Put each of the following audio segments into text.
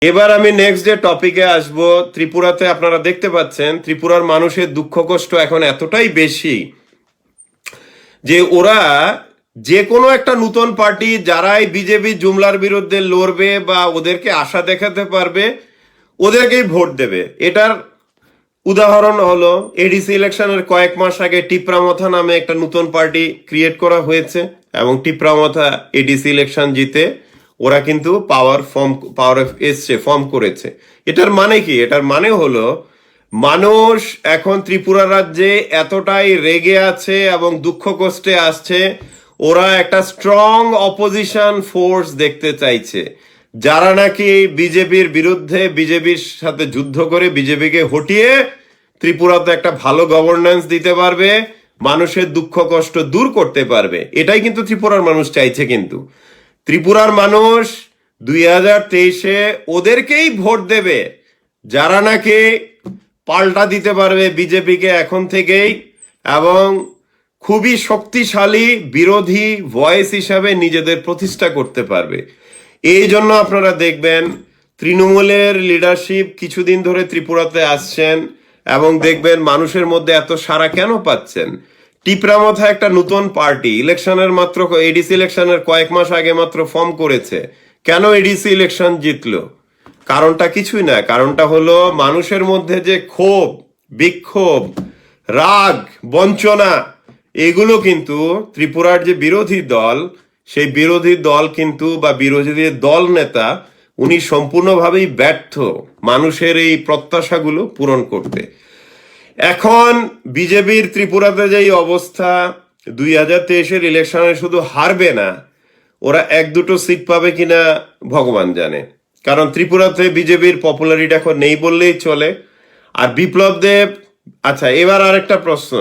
এবার আমি নেক্সট যে টপিকে আসব। ত্রিপুরাতে আপনারা দেখতে পাচ্ছেন ত্রিপুরার মানুষের দুঃখ কষ্ট এখন এতটাই বেশি যে ওরা যে কোনো একটা নতুন পার্টি যারাই বিজেপি জুমলার বিরুদ্ধে লড়বে বা ওদেরকে আশা দেখাতে পারবে ওদেরকেই ভোট দেবে। এটার উদাহরণ হলো এডিসি ইলেকশনের কয়েক মাস আগে টিপ্রামথা নামে একটা নতুন পার্টি ক্রিয়েট করা হয়েছে এবং টিপ্রামথা এডিসি ইলেকশন জিতে ওরা কিন্তু পাওয়ার এসছে, ফর্ম করেছে। এটার মানে কি? এটার মানে হলো মানুষ এখন ত্রিপুরা রাজ্যে এতটাই রেগে আছে এবং দুঃখ কষ্টে আসছে, ওরা একটা স্ট্রং অপোজিশন ফোর্স দেখতে চাইছে, যারা নাকি বিজেপির বিরুদ্ধে বিজেপির সাথে যুদ্ধ করে বিজেপিকে হটিয়ে ত্রিপুরাতে একটা ভালো গভর্নেন্স দিতে পারবে, মানুষের দুঃখ কষ্ট দূর করতে পারবে। এটাই কিন্তু ত্রিপুরার মানুষ চাইছে। কিন্তু ত্রিপুরার মানুষ 2023-এ ওদেরকেই ভোট দেবে যারা নাকি পাল্টা দিতে পারবে বিজেপিকে এখন থেকেই এবং খুবই শক্তিশালী বিরোধী ভয়েস হিসাবে নিজেদের প্রতিষ্ঠা করতে পারবে। এই জন্য আপনারা দেখবেন তৃণমূলের লিডারশিপ কিছুদিন ধরে ত্রিপুরাতে আসছেন এবং দেখবেন মানুষের মধ্যে এত সাড়া কেন পাচ্ছেন। টিপ্রামথা একটা নতুন পার্টি, ইলেকশনের মাত্র এডিসি ইলেকশনের কয়েক মাস আগে মাত্র ফর্ম করেছে। কেন এডিসি ইলেকশন জিতলো? কারণটা কিছুই না, কারণটা হলো মানুষের মধ্যে যে ক্ষোভ, বিক্ষোভ, রাগ, বঞ্চনা, এগুলো কিন্তু ত্রিপুরার যে বিরোধী দল, সেই বিরোধী দল কিন্তু বা বিরোধী দল নেতা উনি সম্পূর্ণভাবেই ব্যর্থ মানুষের এই প্রত্যাশাগুলো পূরণ করতে। এখন বিজেপির ত্রিপুরাতে যেই অবস্থা, 2023-এর ইলেকশনে শুধু হারবে না, ওরা 1-2 সিট পাবে কিনা ভগবান জানে। কারণ ত্রিপুরাতে বিজেপির পপুলারিটি এখন নেই বললেই চলে। আর বিপ্লব দেব, আচ্ছা এবার আরেকটা প্রশ্ন,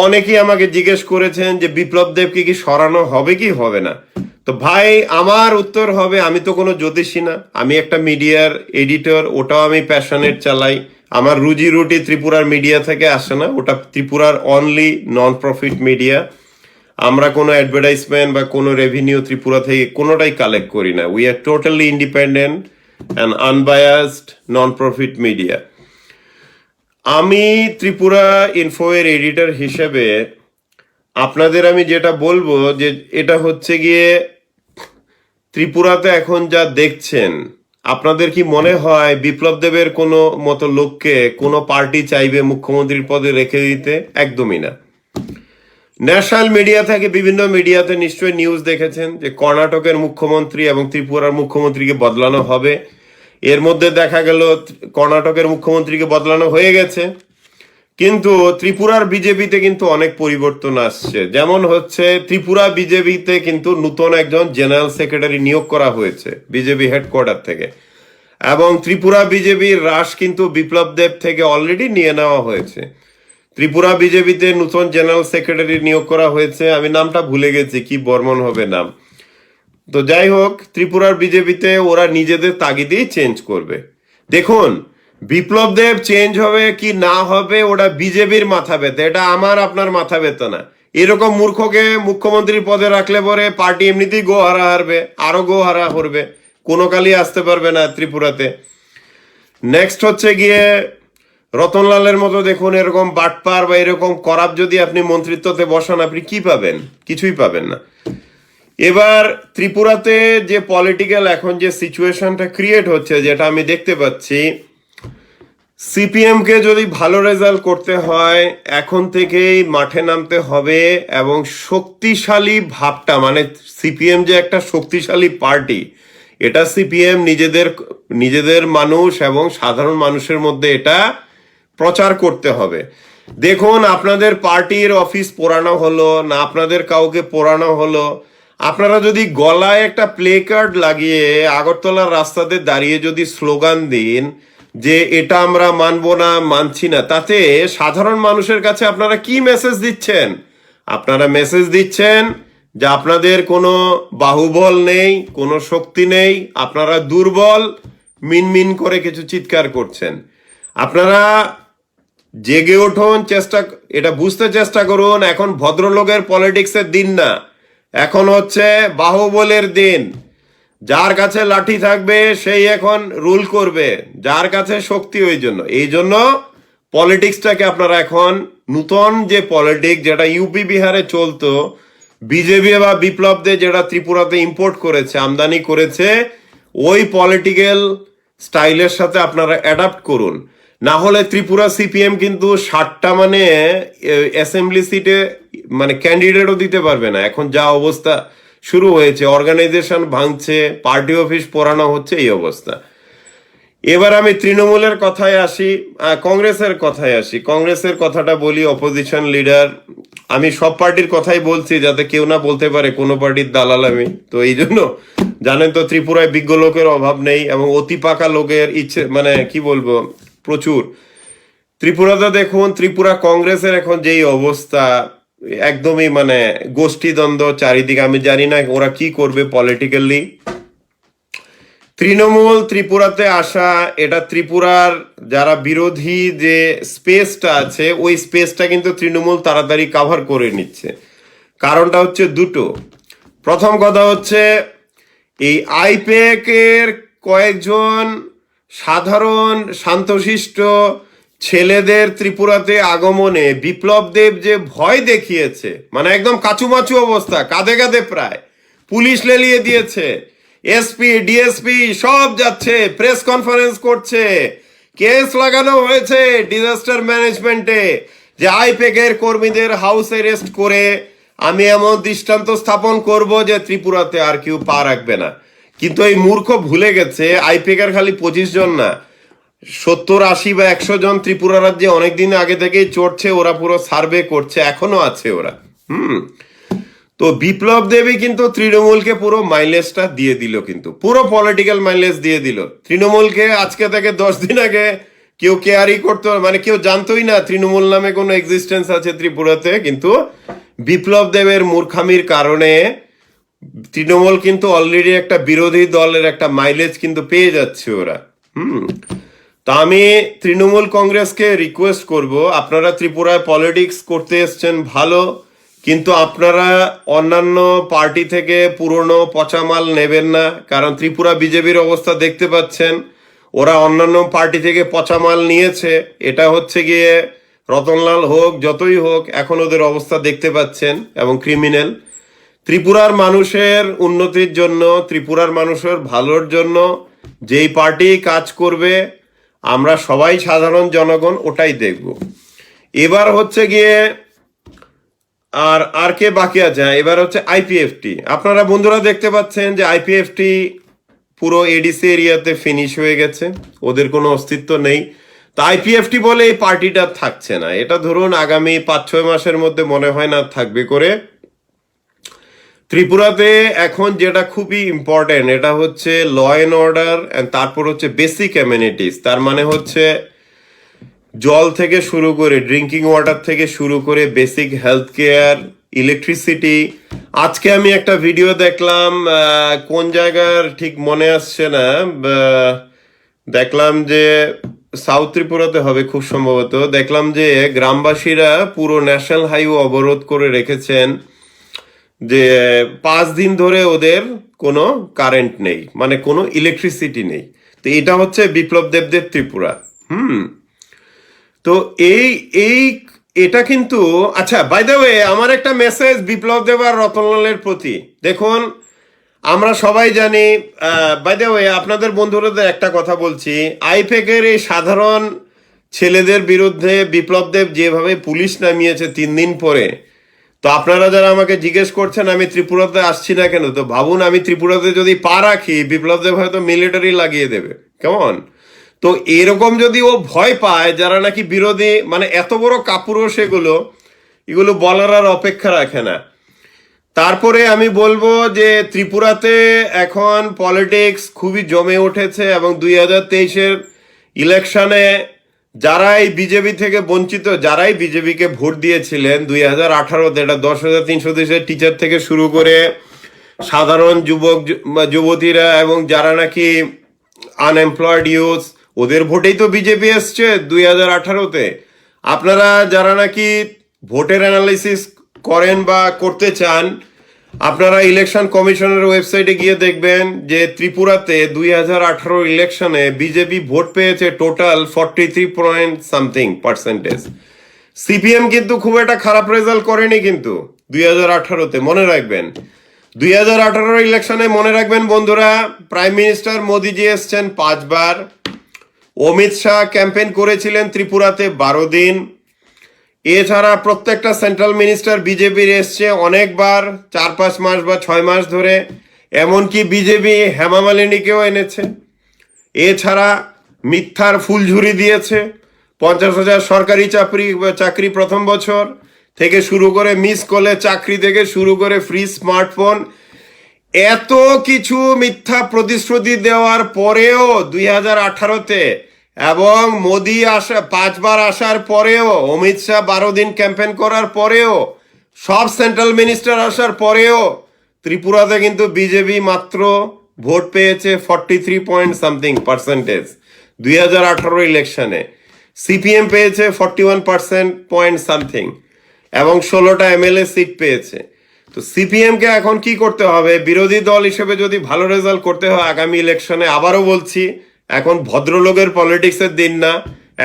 অনেকেই আমাকে জিজ্ঞেস করেছেন যে বিপ্লব দেবকে কি সরানো হবে কি হবে না। তো ভাই আমার উত্তর হবে, আমি তো কোনো জ্যোতিষী না, আমি একটা মিডিয়ার এডিটর, ওটাও আমি প্যাশনেট চালাই। আমার রুজি রুটি ত্রিপুরার মিডিয়া থেকে আসে না, ওটা ত্রিপুরার অনলি নন প্রফিট মিডিয়া। আমরা কোনো অ্যাডভার্টাইজমেন্ট বা কোনো রেভিনিউ ত্রিপুরা থেকে কোনোটাই কালেক্ট করি না। We are totally independent and unbiased non profit media. আমি ত্রিপুরা ইনফো এর এডিটর হিসেবে আপনাদের আমি যেটা বলবো যে এটা হচ্ছে গিয়ে ত্রিপুরাতে এখন যা দেখছেন, আপনাদের কি মনে হয় বিপ্লব দেবের কোনো মতো লোককে কোনো পার্টি চাইবে মুখ্যমন্ত্রীর পদে রেখে দিতে? একদমই না। ন্যাশনাল মিডিয়া থেকে বিভিন্ন মিডিয়াতে নিশ্চয়ই নিউজ দেখেছেন যে কর্ণাটকের মুখ্যমন্ত্রী এবং ত্রিপুরার মুখ্যমন্ত্রীকে বদলানো হবে। এর মধ্যে দেখা গেল কর্ণাটকের মুখ্যমন্ত্রীকে বদলানো হয়ে গেছে, কিন্তু ত্রিপুরার বিজেপিতে কিন্তু অনেক পরিবর্তন আসছে। যেমন হচ্ছে ত্রিপুরা বিজেপিতে কিন্তু নতুন একজন জেনারেল সেক্রেটারি নিয়োগ করা হয়েছে বিজেপি হেডকোয়ার্টার থেকে, এবং ত্রিপুরা বিজেপির রাশ কিন্তু বিপ্লব দেব থেকে অলরেডি নিয়ে নেওয়া হয়েছে। ত্রিপুরা বিজেপিতে নতুন জেনারেল সেক্রেটারি নিয়োগ করা হয়েছে, আমি নামটা ভুলে গেছি, কি বর্মন হবে নাম। তো যাই হোক, ত্রিপুরার বিজেপিতে ওরা নিজেদের তাগিদেই চেঞ্জ করবে। দেখুন বিপ্লব দেব চেঞ্জ হবে কি না হবে ওটা বিজেপির মাথা ব্যথা, এটা আমার আপনার মাথা ব্যথা না। এরকম মূর্খকে মুখ্যমন্ত্রীর পদে রাখলে পরে পার্টি এমনিতেই গোহারা হারবে, আরো গোহারা করবে, কোনো কালই আসতে পারবে না ত্রিপুরাতে। নেক্সট হচ্ছে গিয়ে রতনলালের মতো দেখুন এরকম বাটপার বা এরকম করাপ যদি আপনি মন্ত্রিত্বতে বসান, আপনি কি পাবেন? কিছুই পাবেন না। এবার ত্রিপুরাতে যে পলিটিক্যাল এখন যে সিচুয়েশনটা ক্রিয়েট হচ্ছে, যেটা আমি দেখতে পাচ্ছি, সিপিএম কে যদি ভালো রেজাল্ট করতে হয় এখন থেকেই মাঠে নামতে হবে এবং শক্তিশালী ভাবটা, মানে সিপিএম যে একটা শক্তিশালী পার্টি, এটা সিপিএম নিজেদের মানুষ এবং সাধারণ মানুষের মধ্যে এটা প্রচার করতে হবে। দেখুন আপনাদের পার্টির অফিস পোড়ানো হলো না, আপনাদের কাউকে পোড়ানো হলো, আপনারা যদি গলায় একটা প্লে কার্ড লাগিয়ে আগরতলার রাস্তাতে দাঁড়িয়ে যদি স্লোগান দিন যে এটা আমরা মানবো না, মানছি না, তাতে সাধারণ মানুষের কাছে আপনারা কি মেসেজ দিচ্ছেন? আপনারা মেসেজ দিচ্ছেন যে আপনাদের কোনো বাহুবল নেই, কোনো শক্তি নেই, আপনারা দুর্বল, মিনমিন করে কিছু চিৎকার করছেন। আপনারা জেগে উঠুন, এটা বুঝতে চেষ্টা করুন, এখন ভদ্রলোকের পলিটিক্সের দিন না, এখন হচ্ছে বাহুবলের দিন। যার কাছে লাঠি থাকবে সেই এখন রুল করবে, যার কাছে শক্তি ওই জন্য। এই জন্য পলিটিক্সটাকে আপনারা এখন নূতন যে পলিটিক্স যেটা ইউপি বিহারে চলতো, বিজেপি বা বিপ্লবদের যেটা ত্রিপুরাতে ইম্পোর্ট করেছে, আমদানি করেছে, ওই পলিটিক্যাল স্টাইলের সাথে আপনারা অ্যাডাপ্ট করুন। না হলে ত্রিপুরা সিপিএম কিন্তু 60টা মানে অ্যাসেম্বলি সিটে মানে ক্যান্ডিডেটও দিতে পারবে না। এখন যা অবস্থা শুরু হয়েছে, অর্গানাইজেশন ভাঙছে, পার্টি অফিস পোড়ানো হচ্ছে, এই অবস্থা। এবার আমি তৃণমূলের কথায় আসি, কংগ্রেসের কথায় আসি। কংগ্রেসের কথাটা বলি, অপোজিশন লিডার। আমি সব পার্টির কথাই বলছি যাতে কেউ না বলতে পারে কোনো পার্টির দালাল আমি। তো এই জন্য জানেন তো ত্রিপুরায় বিজ্ঞ লোকের অভাব নেই এবং অতি পাকা লোকের ইচ্ছে মানে কি বলবো প্রচুর। ত্রিপুরাতে দেখুন, ত্রিপুরা কংগ্রেসের এখন যেই অবস্থা, একদমই মানে গোষ্ঠীদ্বন্দ্ব চারিদিকে। আমি জানি না ওরা কি করবে পলিটিক্যালি। তৃণমূল ত্রিপুরাতে আসা, এটা ত্রিপুরার যারা বিরোধী যে স্পেসটা আছে, ওই স্পেসটা কিন্তু তৃণমূল তাড়াতাড়ি কাভার করে নিচ্ছে। কারণটা হচ্ছে দুটো। প্রথম কথা হচ্ছে এই আইপ্যাক এর কয়েকজন সাধারণ শান্তশিষ্ট ছেলেদের ত্রিপুরাতে আগমনে বিপ্লব দেব যে ভয় দেখিয়েছে, মানে একদম কাচুমাচু অবস্থা, কাঁধে কাঁধে প্রায় পুলিশ লেলিয়ে দিয়েছে, এসপি ডিএসপি সব যাচ্ছে, প্রেস কনফারেন্স করছে, কেস লাগানো হয়েছে ডিজাস্টার ম্যানেজমেন্টে যে আইপ্যাক এর কর্মীদের হাউস অ্যারেস্ট করে আমি এমন দৃষ্টান্ত স্থাপন করব যে ত্রিপুরাতে আর কেউ পা রাখবে না। কিন্তু এই মূর্খ ভুলে গেছে আইপ্যাক এর খালি 25 জন না, 70, 80 বা 100 জন ত্রিপুরা রাজ্যে অনেকদিন আগে থেকেই চড়ছে, ওরা পুরো সার্ভে করছে, এখনো আছে ওরা। তো বিপ্লব দেবী কিন্তু তৃণমূলকে পুরো মাইলেজটা দিয়ে দিল, কিন্তু পুরো পলিটিক্যাল মাইলেজ দিয়ে দিল তৃণমূলকে। আজকে থেকে 10 দিন আগে কেউ কেয়ারই করতো, মানে কেউ জানতোই না তৃণমূল নামে কোনো এক্সিস্টেন্স আছে ত্রিপুরাতে। কিন্তু বিপ্লব দেবের মূর্খামির কারণে তৃণমূল কিন্তু অলরেডি একটা বিরোধী দলের একটা মাইলেজ কিন্তু পেয়ে যাচ্ছে ওরা। তা আমি তৃণমূল কংগ্রেসকে রিকোয়েস্ট করব, আপনারা ত্রিপুরায় পলিটিক্স করতে এসছেন ভালো, কিন্তু আপনারা অন্যান্য পার্টি থেকে পুরনো পচা মাল নেবেন না। কারণ ত্রিপুরা বিজেপির অবস্থা দেখতে পাচ্ছেন, ওরা অন্যান্য পার্টি থেকে পচা মাল নিয়েছে। এটা হচ্ছে গিয়ে রতনলাল হোক, যতই হোক, এখন ওদের অবস্থা দেখতে পাচ্ছেন এবং ক্রিমিনাল। ত্রিপুরার মানুষের উন্নতির জন্য, ত্রিপুরার মানুষের ভালোর জন্য যেই পার্টি কাজ করবে, আমরা সবাই সাধারণ জনগণ ওটাই দেখব। এবার হচ্ছে গিয়ে আর কে বাকি আছে, এবার হচ্ছে আইপিএফটি। আপনারা বন্ধুরা দেখতে পাচ্ছেন যে আইপিএফটি পুরো এডিসি এরিয়াতে ফিনিশ হয়ে গেছে, ওদের কোনো অস্তিত্ব নেই। তো আইপিএফটি বলে এই পার্টিটা থাকছে না, এটা ধরুন আগামী 5-6 মাসের মধ্যে মনে হয় না থাকবে করে। ত্রিপুরাতে এখন যেটা খুবই ইম্পর্টেন্ট, এটা হচ্ছে ল অ্যান্ড অর্ডার, তারপর হচ্ছে বেসিক অ্যামেনিটিস। তার মানে হচ্ছে জল থেকে শুরু করে, ড্রিঙ্কিং ওয়াটার থেকে শুরু করে বেসিক হেলথ কেয়ার, ইলেকট্রিসিটি। আজকে আমি একটা ভিডিও দেখলাম, কোন জায়গার ঠিক মনে আসছে না, দেখলাম যে সাউথ ত্রিপুরাতে হবে খুব সম্ভবত। দেখলাম যে গ্রামবাসীরা পুরো ন্যাশনাল হাইওয়ে অবরোধ করে রেখেছেন, যে 5 দিন ধরে ওদের কোনো কারেন্ট নেই, মানে কোনো ইলেকট্রিসিটি নেই। তো এটা হচ্ছে বিপ্লব দেবদের ত্রিপুরা। তো এটা কিন্তু আচ্ছা, বাই দ্য ওয়ে আমার একটা মেসেজ বিপ্লব দেব আর রতনলালের প্রতি। দেখুন, আমরা সবাই জানি, বাই দ্য ওয়ে আপনাদের বন্ধুদের একটা কথা বলছি, আইপ্যাক এর এই সাধারণ ছেলেদের বিরুদ্ধে বিপ্লব দেব যেভাবে পুলিশ নামিয়েছে 3 দিন পরে, তো আপনারা যারা আমাকে জিজ্ঞেস করছেন আমি ত্রিপুরাতে আসছি না কেন, তো ভাবুন আমি ত্রিপুরাতে যদি পা রাখি, বিপ্লব দেব হয়তো মিলিটারি লাগিয়ে দেবে, কেমন? তো এরকম যদি ও ভয় পায়, যারা নাকি বিরোধী, মানে এত বড় কাপুরুষ এগুলো বলার আর অপেক্ষা রাখে না। তারপরে আমি বলবো যে ত্রিপুরাতে এখন পলিটিক্স খুবই জমে উঠেছে এবং 2023-এর ইলেকশনে যারাই বিজেপি থেকে বঞ্চিত, যারাই বিজেপিকে ভোট দিয়েছিলেন 2018-তে, এটা 10,330 টিচার থেকে শুরু করে সাধারণ যুবতীরা এবং যারা নাকি আনএমপ্লয়েড ইউথ, ওদের ভোটেই তো বিজেপি এসছে 2018-তে। আপনারা যারা নাকি ভোটের অ্যানালিসিস করেন বা করতে চান, আপনারা ইলেকশন কমিশনের ওয়েবসাইটে গিয়ে দেখবেন যে ত্রিপুরাতে 2018 ইলেকশনে বিজেপি ভোট পেয়েছে টোটাল 43 পয়েন্ট সামথিং %। সিপিএম কিন্তু খুব একটা খারাপ রেজাল্ট করেনি কিন্তু 2018-তে, মনে রাখবেন। 2018 ইলেকশনে মনে রাখবেন বন্ধুরা, প্রাইম মিনিস্টার মোদিজি এসছেন 5 বার, অমিত শাহ ক্যাম্পেইন করেছিলেন ত্রিপুরাতে 12 দিন, এছাড়া প্রত্যেকটা সেন্ট্রাল মিনিস্টার বিজেপির এসছে অনেকবার 4-5 মাস বা 6 মাস ধরে, এমনকি বিজেপি হেমা মালিনীকেও এনেছে। এছাড়া মিথ্যার ফুলঝুরি দিয়েছে, 50,000 সরকারি চাকরি প্রথম বছর থেকে শুরু করে, মিস কলে চাকরি থেকে শুরু করে ফ্রি স্মার্টফোন, এত কিছু মিথ্যা প্রতিশ্রুতি দেওয়ার পরেও 2018-তে, এবং মোদি 5 বার আসার পরেও, অমিত শাহ 12 দিন ক্যাম্পেইন করার পরেও, সব সেন্ট্রাল মিনিস্টার আসার পরেও ত্রিপুরাতে কিন্তু বিজেপি মাত্র ভোট পেয়েছে 43 পয়েন্ট সামথিং %। 2018 ইলেকশনে সিপিএম পেয়েছে 41 পয়েন্ট সামথিং এবং 16টা এমএলএ সিট পেয়েছে। তো সিপিএম কে এখন কি করতে হবে? বিরোধী দল হিসেবে যদি ভালো রেজাল্ট করতে হয় আগামী ইলেকশনে, আবারও বলছি, এখন ভদ্রলোকের পলিটিক্সের দিন না,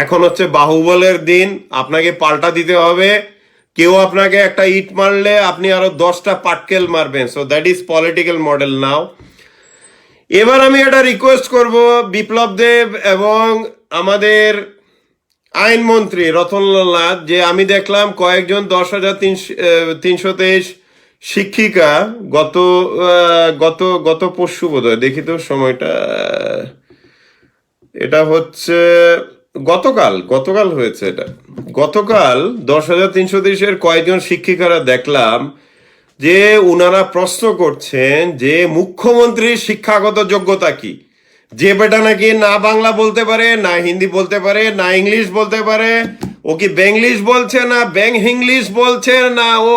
এখন হচ্ছে বাহুবলের দিন। আপনাকে পাল্টা দিতে হবে। কেউ আপনাকে একটা ইট মারলে আপনি আরো 10টা পাটকেল মারবেন। So that is political model now. এবার আমি একটা রিকোয়েস্ট করব বিপ্লব দেব এবং আমাদের আইনমন্ত্রী রতনলাল নাথ, যে আমি দেখলাম কয়েকজন 10,323 শিক্ষিকা গত গত গত পরশু বোধহয়, দেখি তো সময়টা, এটা হচ্ছে গতকাল হয়েছে এটা। গতকাল 10,330-এর কয়েকজন শিক্ষিকারা দেখলাম যে উনারা প্রশ্ন করছেন যে মুখ্যমন্ত্রীর শিক্ষাগত যোগ্যতা কি। যে বেটা নাকি না বাংলা বলতে পারে, না হিন্দি বলতে পারে, না ইংলিশ বলতে পারে, ও কি বেঙ্গলিশ বলছে না ব্যাং হিংলিশ বলছে, না ও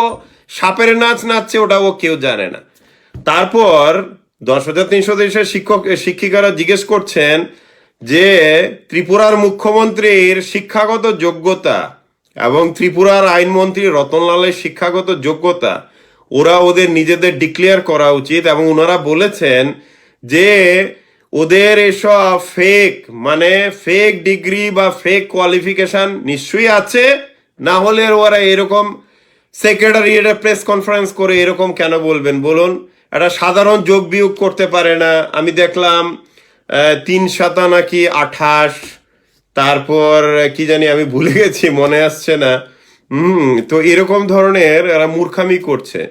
সাপের নাচ নাচছে, ওটা ও কেউ জানে না। তারপর 10,330-এর শিক্ষিকারা জিজ্ঞেস করছেন যে ত্রিপুরার মুখ্যমন্ত্রীর শিক্ষাগত যোগ্যতা এবং ত্রিপুরার আইনমন্ত্রী রতনলালের শিক্ষাগত যোগ্যতা ওরা ওদের নিজেদের ডিক্লেয়ার করা উচিত। এবং ওনারা বলেছেন যে ওদের এসব ফেক ডিগ্রি বা ফেক কোয়ালিফিকেশন নিশ্চয়ই আছে, না হলে ওরা এরকম সেক্রেটারিয়েটে প্রেস কনফারেন্স করে এরকম কেন বলবেন বলুন? একটা সাধারণ যোগ বিয়োগ করতে পারে না। আমি দেখলাম 3 নাকি 28, তারপর কি জানি আমি ভুলে গেছি, মনে আসছে না। তো এরকম ধরনের এরা মূর্খামি করছে।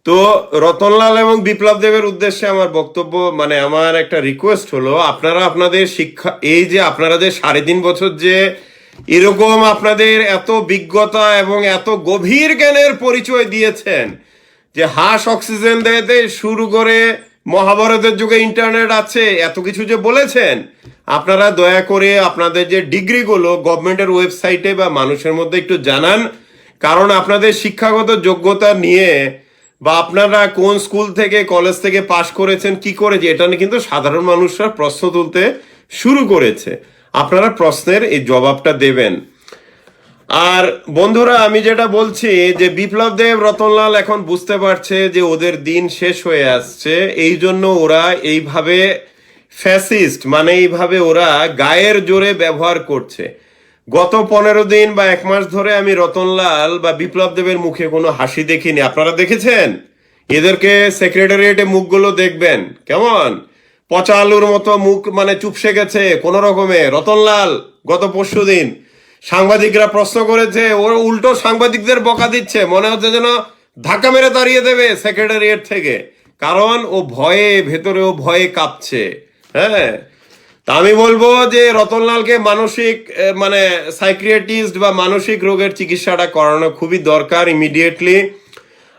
তো রতনলাল এবং বিপ্লব দেবের উদ্দেশ্যে আমার বক্তব্য, মানে আমার একটা রিকোয়েস্ট হলো, আপনারা আপনাদের শিক্ষা, এই যে আপনারা যে 3.5 বছর যে এরকম আপনাদের এত বিজ্ঞতা এবং এত গভীর জ্ঞানের পরিচয় দিয়েছেন, যে হাঁস অক্সিজেন দেতে শুরু করে মহাভারতের যুগে ইন্টারনেট আছে, এত কিছু যে বলেছেন, আপনারা দয়া করে আপনাদের যে ডিগ্রিগুলো গভর্নমেন্টের ওয়েবসাইটে বা মানুষের মধ্যে একটু জানান। কারণ আপনাদের শিক্ষাগত যোগ্যতা নিয়ে বা আপনারা কোন স্কুল থেকে কলেজ থেকে পাশ করেছেন, কি করেছে, এটা নিয়ে কিন্তু সাধারণ মানুষরা প্রশ্ন তুলতে শুরু করেছে। আপনারা প্রশ্নের এই জবাবটা দেবেন। আর বন্ধুরা, আমি যেটা বলছি যে বিপ্লব দেব রতনলাল এখন বুঝতে পারছে যে ওদের দিন শেষ হয়ে আসছে, এই জন্য ওরা এইভাবে ফ্যাসিস্ট, মানে এইভাবে ওরা গায়ের জোরে ব্যবহার করছে। গত 15 দিন বা 1 মাস ধরে আমি রতনলাল বা বিপ্লব দেবের মুখে কোনো হাসি দেখিনি। আপনারা দেখেছেন? এদেরকে সেক্রেটারিয়েটে মুখগুলো দেখবেন কেমন পচা আলুর মতো মুখ, মানে চুপসে গেছে কোন রকমে। রতনলাল গত পরশুদিন সাংবাদিকরা প্রশ্ন করেছে, ও উল্টো সাংবাদিকদের বকা দিচ্ছে, মনে হচ্ছে যেন ধাক্কা মেরে তাড়িয়ে দেবে সেক্রেটারিয়েট থেকে। কারণ ও ভেতরে ভয়ে কাঁপছে। হ্যাঁ, তা আমি বলবো যে রতনলালকে মানসিক, মানে সাইকিয়াট্রিস্ট বা মানসিক রোগের চিকিৎসাটা করানো খুবই দরকার ইমিডিয়েটলি।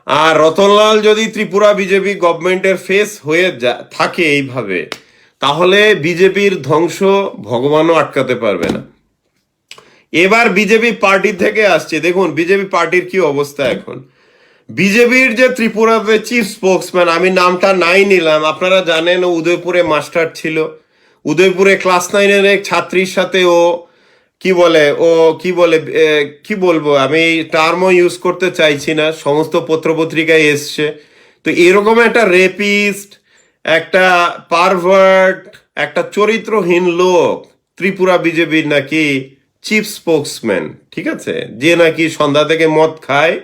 আর রতনলাল যদি ত্রিপুরা বিজেপি গভর্নমেন্টের ফেস হয়ে থাকে এইভাবে, তাহলে বিজেপির ধ্বংস ভগবানও আটকাতে পারবে না। এবার বিজেপি পার্টি থেকে আসছে, দেখুন বিজেপি পার্টির কি অবস্থা এখন। বিজেপির যে ত্রিপুরাতে চিফ স্পোক্সম্যান, আমি নামটা নাই নিলাম, আপনারা জানেন ও উদয়পুরে মাস্টার ছিল। উদয়পুরে ক্লাস 9-এর এক ছাত্রীর সাথে ও কি বলবো, আমি টার্মও ইউজ করতে চাইছি না, সমস্ত পত্রপত্রিকায় এসছে। তো এরকম একটা রেপিস্ট, একটা পারভার্ট, একটা চরিত্রহীন লোক ত্রিপুরা বিজেপির নাকি চিফ স্পোক্সম্যান, ঠিক আছে, যে নাকি সন্ধ্যা থেকে মদ খায়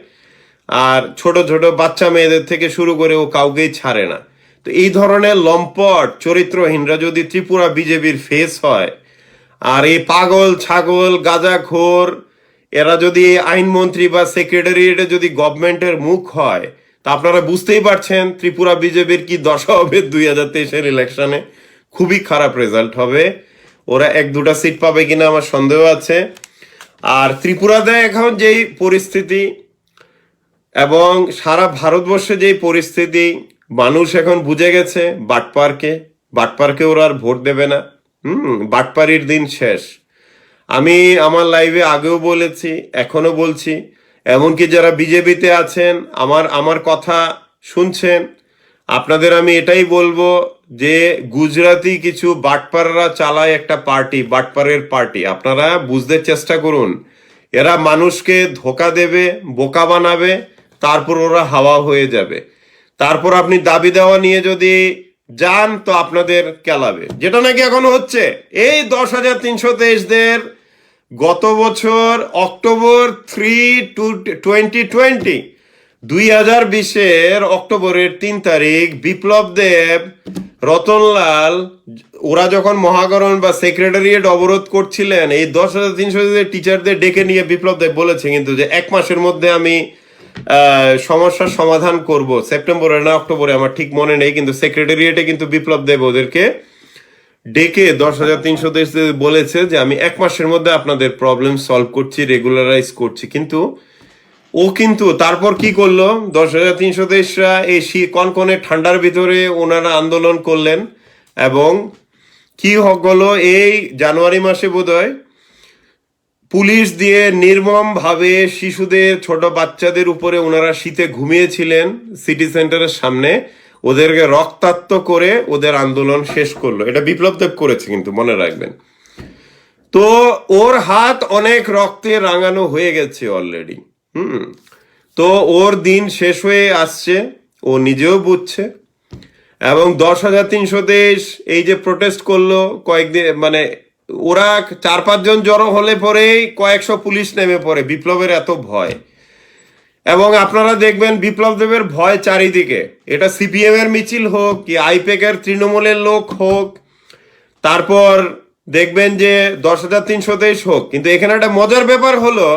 আর ছোট ছোট বাচ্চা মেয়েদের থেকে শুরু করে ও কাউকেই ছাড়ে না। তো এই ধরনের লম্পট চরিত্রহীনরা যদি ত্রিপুরা বিজেপির ফেস হয়, আর এই পাগল ছাগল গাঁজাখোর এরা যদি আইনমন্ত্রী বা সেক্রেটারিয়েটে যদি গভর্নমেন্টের মুখ হয়, তা আপনারা বুঝতেই পারছেন ত্রিপুরা বিজেপির কি দশা হবে 2023-এর ইলেকশনে। খুবই খারাপ রেজাল্ট হবে। ওরা 1-2টা সিট পাবে কিনা আমার সন্দেহ আছে। আর ত্রিপুরাতে এখন যেই পরিস্থিতি এবং সারা ভারতবর্ষে যেই পরিস্থিতি, মানুষ এখন বুঝে গেছে বাটপারকে ওরা আর ভোট দেবে না। বাটপারির দিন শেষ। আমি আমার লাইভে আগেও বলেছি, এখনো বলছি, এমনকি যারা বিজেপিতে আছেন আমার কথা শুনছেন, আপনাদের আমি এটাই বলবো যে গুজরাটি কিছু বাটপাররা চালায় একটা পার্টি, বাটপারের পার্টি। আপনারা বুঝতে চেষ্টা করুন, এরা মানুষকে ধোকা দেবে, বোকা বানাবে, তারপর ওরা হাওয়া হয়ে যাবে। তারপর আপনি দাবি দেওয়া নিয়ে যদি যান তো আপনাদের কেলাবে, যেটা নাকি এখনো হচ্ছে। এই 10,323-দের গত বছর অক্টোবর 2020 অক্টোবরের 3 তারিখ বিপ্লব দেব, রতনলাল ওরা যখন মহাকরণ বা সেক্রেটারিয়েট অবরোধ করছিলেন, এই 10,300 টিচারদের ডেকে নিয়ে বিপ্লব দেব বলেছে কিন্তু যে 1 মাসের মধ্যে আমি সমস্যার সমাধান করব। সেপ্টেম্বরে না অক্টোবরে আমার ঠিক মনে নেই, কিন্তু সেক্রেটারিয়েটে কিন্তু বিপ্লব দেব ওদেরকে ডেকে 10,300 বলেছে যে আমি 1 মাসের মধ্যে আপনাদের প্রবলেম সলভ করছি, রেগুলারাইজ করছি। কিন্তু তারপর কি করলো 10,300 এই কনকনে ঠান্ডার ভিতরে ওনারা আন্দোলন করলেন, এবং কি হলো এই জানুয়ারি মাসে বোধহয় পুলিশ দিয়ে নির্মম ভাবে শিশুদের, ছোট বাচ্চাদের উপরে ওনারা শীতে ঘুমিয়েছিলেন সিটি সেন্টারের সামনে, ওদেরকে রক্তাক্ত করে ওদের আন্দোলন শেষ করলো। এটা বিপ্লব দেব করেছে কিন্তু মনে রাখবেন। তো ওর হাত অনেক রক্তে রাঙানো হয়ে গেছে অলরেডি। তো ওর দিন শেষ হয়ে আসছে, ও নিজেও বুঝছে। এবং 10,300 এই যে প্রোটেস্ট করলো কয়েকদিন, মানে ওরা 4-5 জন জড়ো হলে পরেই কয়েকশো পুলিশ নেমে পড়ে, বিপ্লবের এত ভয়। এবং আপনারা দেখবেন বিপ্লব দেবের ভয় চারিদিকে, এটা সিপিএম এর মিছিল হোক কি আইপেকের তৃণমূলের লোক হোক, তারপর দেখবেন যে 10,300 হোক। কিন্তু এখানে একটা মজার ব্যাপার হলো,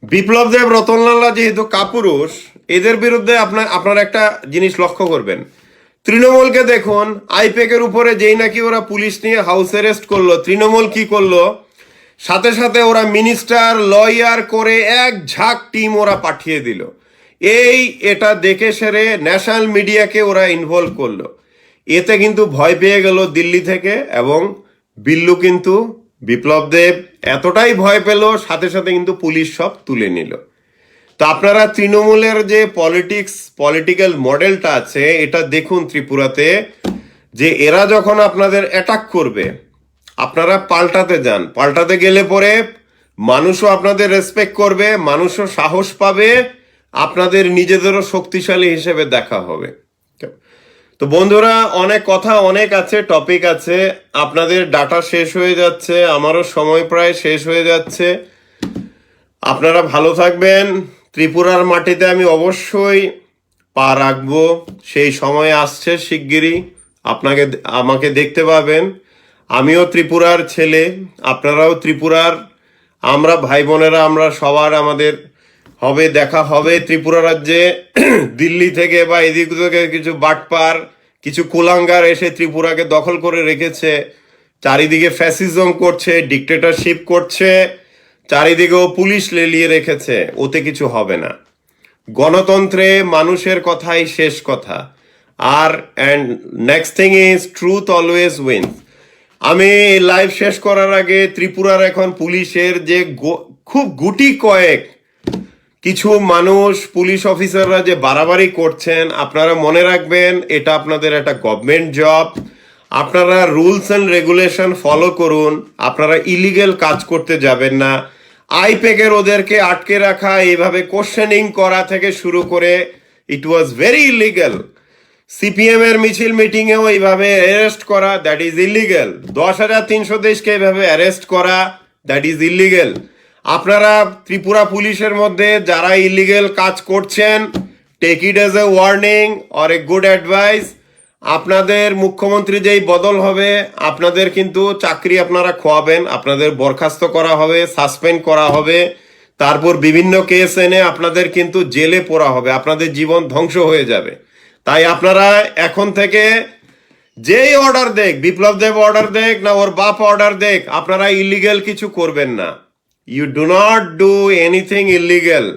বিপ্লব দেব, রতনলাল যেহেতু কাপুরুষ, এদের বিরুদ্ধে আপনারা একটা জিনিস লক্ষ্য করবেন। তৃণমূলকে দেখুন, আইপেকের উপরে যেই নাকি ওরা পুলিশ নিয়ে হাউস অ্যারেস্ট করলো, তৃণমূল কি করলো, সাথে সাথে ওরা মিনিস্টার লয়ার করে এক ঝাঁক টিম ওরা পাঠিয়ে দিল। এটা দেখে সেরে ন্যাশনাল মিডিয়াকে ওরা ইনভলভ করলো। এতে কিন্তু ভয় পেয়ে গেল দিল্লি থেকে, এবং বিল্লু কিন্তু বিপ্লব দেব এতটাই ভয় পেল, সাথে সাথে কিন্তু পুলিশ সব তুলে নিল। তো আপনারা তৃণমূলের যে পলিটিক্যাল মডেলটা আছে এটা দেখুন ত্রিপুরাতে, যে এরা যখন আপনাদের অ্যাটাক করবে আপনারা পাল্টাতে যান। পাল্টাতে গেলে পরে মানুষও আপনাদের রেসপেক্ট করবে, মানুষও সাহস পাবে, আপনাদের নিজেদেরও শক্তিশালী হিসেবে দেখা হবে। তো বন্ধুরা, অনেক কথা অনেক আছে, টপিক আছে, আপনাদের ডাটা শেষ হয়ে যাচ্ছে, আমারও সময় প্রায় শেষ হয়ে যাচ্ছে। আপনারা ভালো থাকবেন। ত্রিপুরার মাটিতে আমি অবশ্যই পা রাখবো, সেই সময় আসছে শিগগিরই, আমাকে দেখতে পাবেন। আমিও ত্রিপুরার ছেলে, আপনারাও ত্রিপুরার, আমরা ভাই বোনেরা, আমরা সবার আমাদের দেখা হবে ত্রিপুরা রাজ্যে। দিল্লি থেকে বা এদিক থেকে কিছু বাটপার, কিছু কুলাঙ্গার এসে ত্রিপুরাকে দখল করে রেখেছে, চারিদিকে ফ্যাসিজম করছে, ডিক্টেটরশিপ করছে, চারিদিকেও পুলিশ লেলিয়ে রেখেছে। ওতে কিছু হবে না। গণতন্ত্রে মানুষের কথাই শেষ কথা। And next thing is truth always wins. আমি লাইভ শেষ করার আগে ত্রিপুরার এখন পুলিশের যে খুব গুটি কয়েক কিছু মানুষ, পুলিশ অফিসাররা যে বাড়াবাড়ি করছেন, আপনারা মনে রাখবেন এটা আপনাদের একটা গভর্নমেন্ট জব। আপনারা রুলস অ্যান্ড রেগুলেশন ফলো করুন, আপনারা ইলিগেল কাজ করতে যাবেন না। আইপেকের ওদেরকে আটকে রাখা, এইভাবে কোশ্চেনিং করা থেকে শুরু করে ইট ওয়াজ ভেরি ইলিগাল। সিপিএম এর মিছিল মিটিং এও এইভাবে অ্যারেস্ট করা, দ্যাট ইজ ইলিগেল। 10,300 দেশকে এইভাবে অ্যারেস্ট করা, দ্যাট ইজ ইলিগেল। আপনারা ত্রিপুরা পুলিশের মধ্যে যারা ইলিগেল কাজ করছেন, take it as a warning or a good advice. আপনাদের মুখ্যমন্ত্রী যেই বদল হবে, আপনাদের কিন্তু চাকরি আপনারা খোয়াবেন, আপনাদের বরখাস্ত করা হবে, সাসপেন্ড করা হবে, তারপর বিভিন্ন কেস এনে আপনাদের কিন্তু জেলে পোরা হবে, আপনাদের জীবন ধ্বংস হয়ে যাবে। তাই আপনারা এখন থেকে যেই অর্ডার দেখ, বিপ্লব দেব অর্ডার দেখ না ওর বাপ অর্ডার দেখ, আপনারা ইলিগেল কিছু করবেন না। You do not do anything illegal.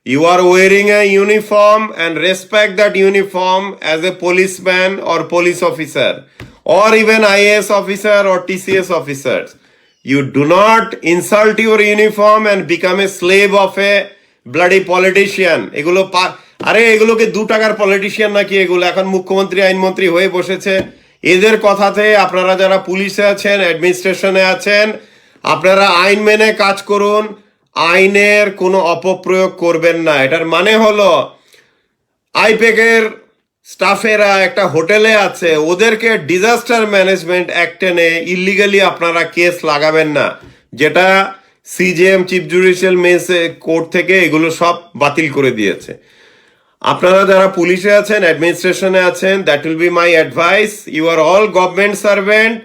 You are wearing a uniform and respect that uniform as a policeman or police officer or even IAS officer or TCS officers. You do not insult your uniform and become a slave of a bloody politician. আরে এগুলোকে 2 টাকার politician নাকি এগুলো? এখন মুখ্যমন্ত্রী আইনমন্ত্রী হয়ে বসেছে। এদের কথাতে আপনারা যারা পুলিশে আছেন, অ্যাডমিনিস্ট্রেশনে আছেন, আপনারা আইন মেনে কাজ করুন, আইনের কোনো অপপ্রয়োগ করবেন না। এটার মানে হলো আইপ্যাকের স্টাফেরা একটা হোটেলে আছে, ওদেরকে ডিজাস্টার ম্যানেজমেন্ট অ্যাক্টে নিয়ে ইলিগালি আপনারা কেস লাগাবেন না, যেটা সিজেএম চিফ জুডিশিয়াল কোর্ট থেকে এগুলো সব বাতিল করে দিয়েছে। আপনারা যারা পুলিশে আছেন, অ্যাডমিনিস্ট্রেশনে আছেন, that will be my advice. You are all government servant,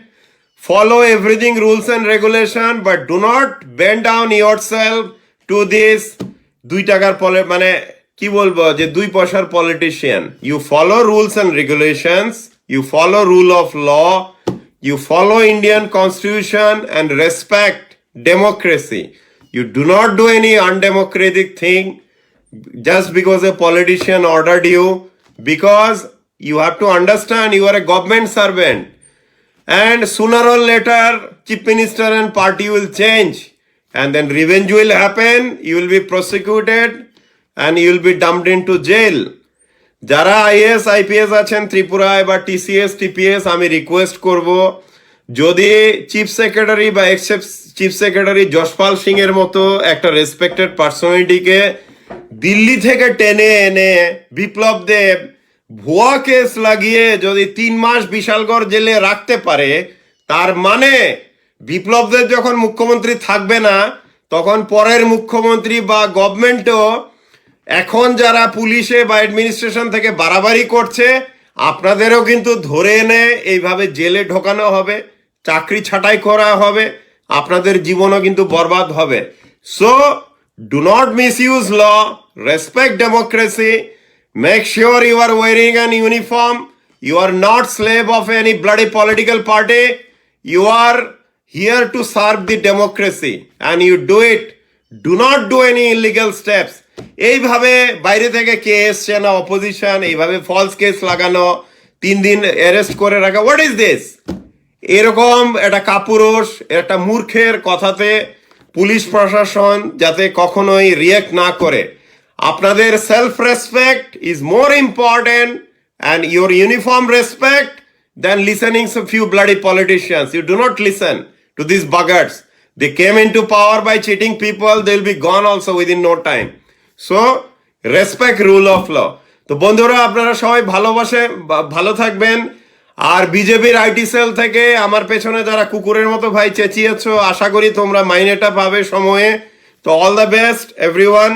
follow everything rules and regulation, but do not bend down yourself to this 2 টাকার মানে কি বলবো যে 2 পয়সার politician. You follow rules and regulations, you follow rule of law, you follow Indian constitution and respect democracy. You do not do any undemocratic thing just because a politician ordered you, because you have to understand you are a government servant. And sooner or later, chief minister and party will change, and then revenge will happen. You will be prosecuted, and you will be dumped into jail. যারা IAS IPS আছেন ত্রিপুরায় বা TCS TPS, আমি request করব, যদি chief secretary বা ex chief secretary Yashpal Singh এর মতো একটা রেসপেক্টেড পার্সোনালিটিকে দিল্লি থেকে টেনে এনে বিপ্লব দেব ভুয়া কেস লাগিয়ে যদি 3 মাস বিশালগড় জেলে রাখতে পারে, তার মানে বিপ্লবদের যখন মুখ্যমন্ত্রী থাকবে না, তখন পরের মুখ্যমন্ত্রী বা গভর্নমেন্টও এখন যারা পুলিশে বা অ্যাডমিনিস্ট্রেশন থেকে বাড়াবাড়ি করছে, আপনাদেরও কিন্তু ধরে এনে এইভাবে জেলে ঢোকানো হবে, চাকরি ছাঁটাই করা হবে, আপনাদের জীবনও কিন্তু বরবাদ হবে। So do not misuse law, respect democracy, make sure you are wearing an uniform, you are not slave of any bloody political party, you are here to serve the democracy and you do it. Do not do any illegal steps. এইভাবে বাইরে থেকে কে এসছে না opposition, এইভাবে false case লাগানো, 3 দিন arrest করে রাখা, হোয়াট ইজ দিস? এরকম একটা কাপুরুষ, একটা মূর্খের কথাতে পুলিশ প্রশাসন যাতে কখনোই রিয়েক্ট না করে। আপনাদের self respect is more important and your uniform respect than listening to few bloody politicians. You do not listen to these buggards. They came into power by cheating people. They'll be gone also within no time. So respect rule of law. তো বন্ধুরা, আপনারা সবাই ভালো থাকবেন। আর বিজেপির IT cell থেকে আমার পেছনে যারা কুকুরের মতো ভাই চেঁচিয়েছো, আশা করি তোমরা মাইনেটা পাবে সময়ে। তো অল দ্য বেস্ট এভরিওয়ান।